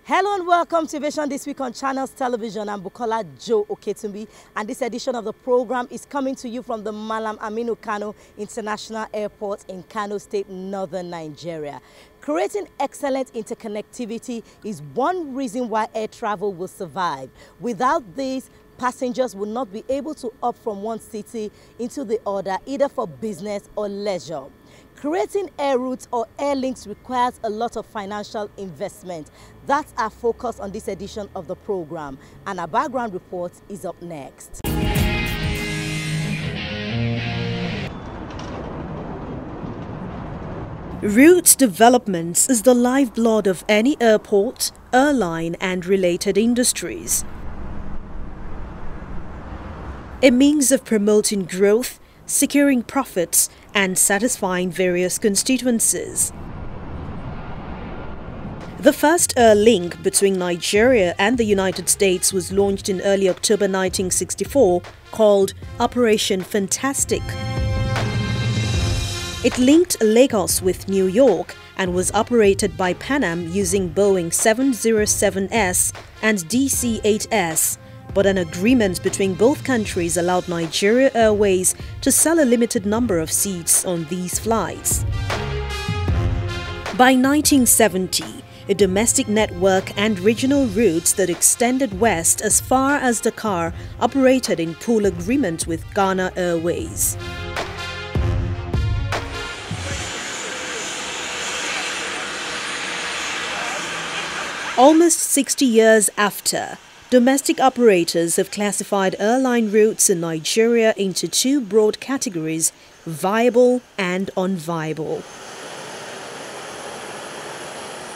Hello and welcome to Aviation this week on Channels Television. I'm Bukola Joe Oketumbi, and this edition of the program is coming to you from the Malam Aminu Kano International Airport in Kano State, northern Nigeria. Creating excellent interconnectivity is one reason why air travel will survive. Without this, passengers will not be able to opt from one city into the other, either for business or leisure. Creating air routes or air links requires a lot of financial investment. That's our focus on this edition of the program, and our background report is up next. Route development is the lifeblood of any airport, airline and related industries. A means of promoting growth, securing profits and satisfying various constituencies. The first air link between Nigeria and the United States was launched in early October 1964, called Operation Fantastic. It linked Lagos with New York and was operated by Pan Am using Boeing 707S and DC-8S. But an agreement between both countries allowed Nigeria Airways to sell a limited number of seats on these flights. By 1970, a domestic network and regional routes that extended west as far as Dakar operated in pool agreement with Ghana Airways. Almost 60 years after, domestic operators have classified airline routes in Nigeria into two broad categories: viable and unviable.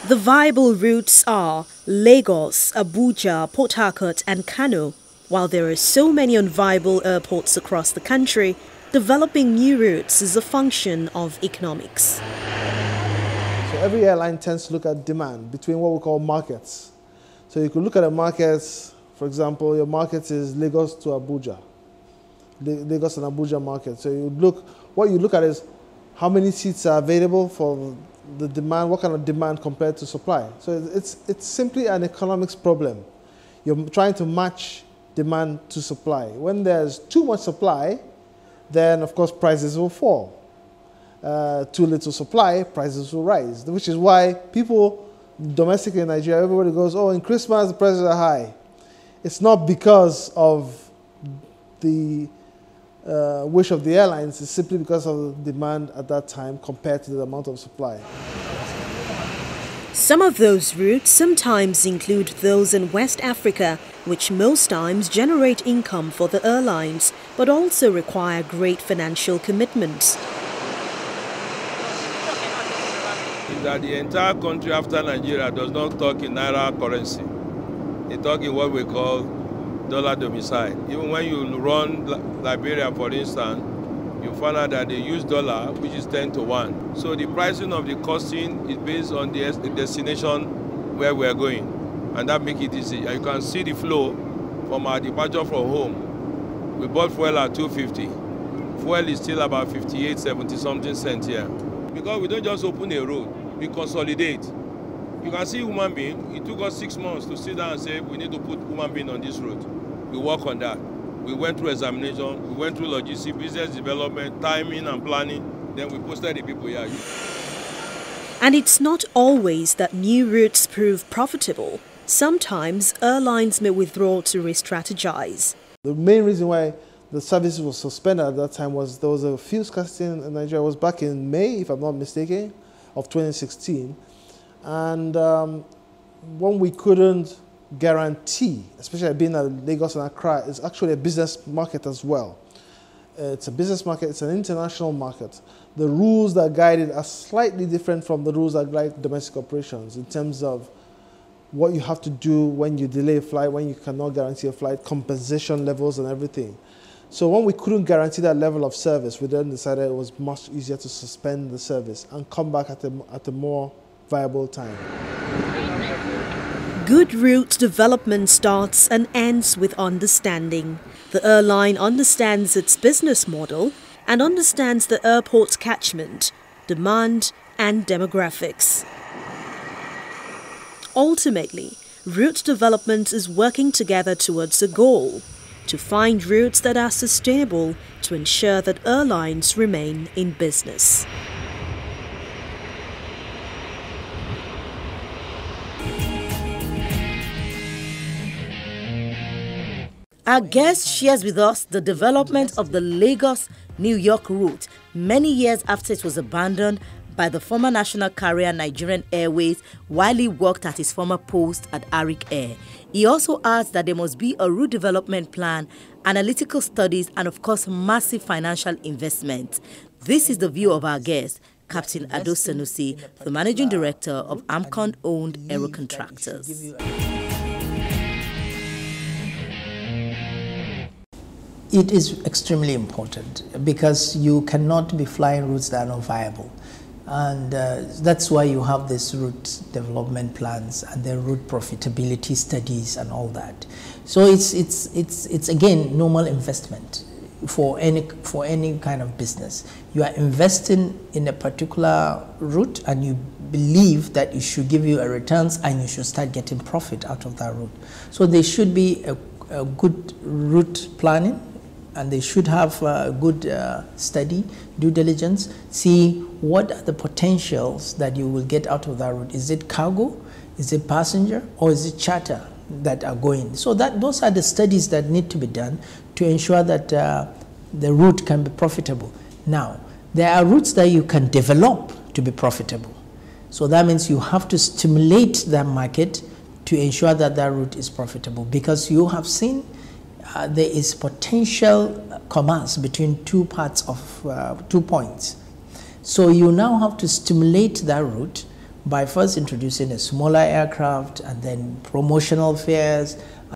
The viable routes are Lagos, Abuja, Port Harcourt and Kano. While there are so many unviable airports across the country, developing new routes is a function of economics. So every airline tends to look at demand between what we call markets. So you could look at the markets, for example, your market is Lagos to Abuja, Lagos and Abuja market. So what you look at is how many seats are available for the demand, what kind of demand compared to supply. So it's simply an economics problem. You're trying to match demand to supply. When there's too much supply, then of course prices will fall. Too little supply, prices will rise, which is why people domestically in Nigeria, everybody goes, oh, in Christmas the prices are high. It's not because of the wish of the airlines, it's simply because of the demand at that time compared to the amount of supply. Some of those routes sometimes include those in West Africa, which most times generate income for the airlines, but also require great financial commitments. That the entire country after Nigeria does not talk in Naira currency. They talk in what we call dollar domicile. Even when you run Liberia, for instance, you find out that they use dollar, which is 10 to 1. So the pricing of the costing is based on the destination where we are going. And that makes it easy. And you can see the flow from our departure from home. We bought fuel at 250. Fuel is still about 58, 70 something cents here. Because we don't just open a road, we consolidate. You can see human being. It took us 6 months to sit down and say, we need to put human being on this road. We work on that. We went through examination, we went through logistics, business development, timing and planning. Then we posted the people here. And it's not always that new routes prove profitable. Sometimes airlines may withdraw to re-strategize. The main reason why the service was suspended at that time was there was a fuel scarcity in Nigeria. It was back in May, if I'm not mistaken, of 2016. And when we couldn't guarantee, especially being at Lagos and Accra, it's actually a business market as well. It's a business market, it's an international market. The rules that guide it are slightly different from the rules that guide domestic operations in terms of what you have to do when you delay a flight, when you cannot guarantee a flight, compensation levels and everything. So when we couldn't guarantee that level of service, we then decided it was much easier to suspend the service and come back at a more viable time. Good route development starts and ends with understanding. The airline understands its business model and understands the airport's catchment, demand and demographics. Ultimately, Route Development is working together towards a goal: to find routes that are sustainable to ensure that airlines remain in business. Our guest shares with us the development of the Lagos-New York route many years after it was abandoned by the former national carrier Nigerian Airways while he worked at his former post at Arik Air. He also adds that there must be a route development plan, analytical studies, and of course massive financial investment. This is the view of our guest, Captain Ado Sanusi, the Managing Director of AMCON-owned Aero Contractors. It is extremely important because you cannot be flying routes that are not viable. And that's why you have these route development plans and the route profitability studies and all that. So it's again normal investment for any kind of business. You are investing in a particular route and you believe that it should give you a returns and you should start getting profit out of that route. So there should be a good route planning, and they should have a good study, due diligence, see what are the potentials that you will get out of that route. Is it cargo, is it passenger, or is it charter that are going? So those are the studies that need to be done to ensure that the route can be profitable. Now, there are routes that you can develop to be profitable. So that means you have to stimulate that market to ensure that that route is profitable, because you have seen there is potential commerce between two parts of 2 points. So you now have to stimulate that route by first introducing a smaller aircraft and then promotional fares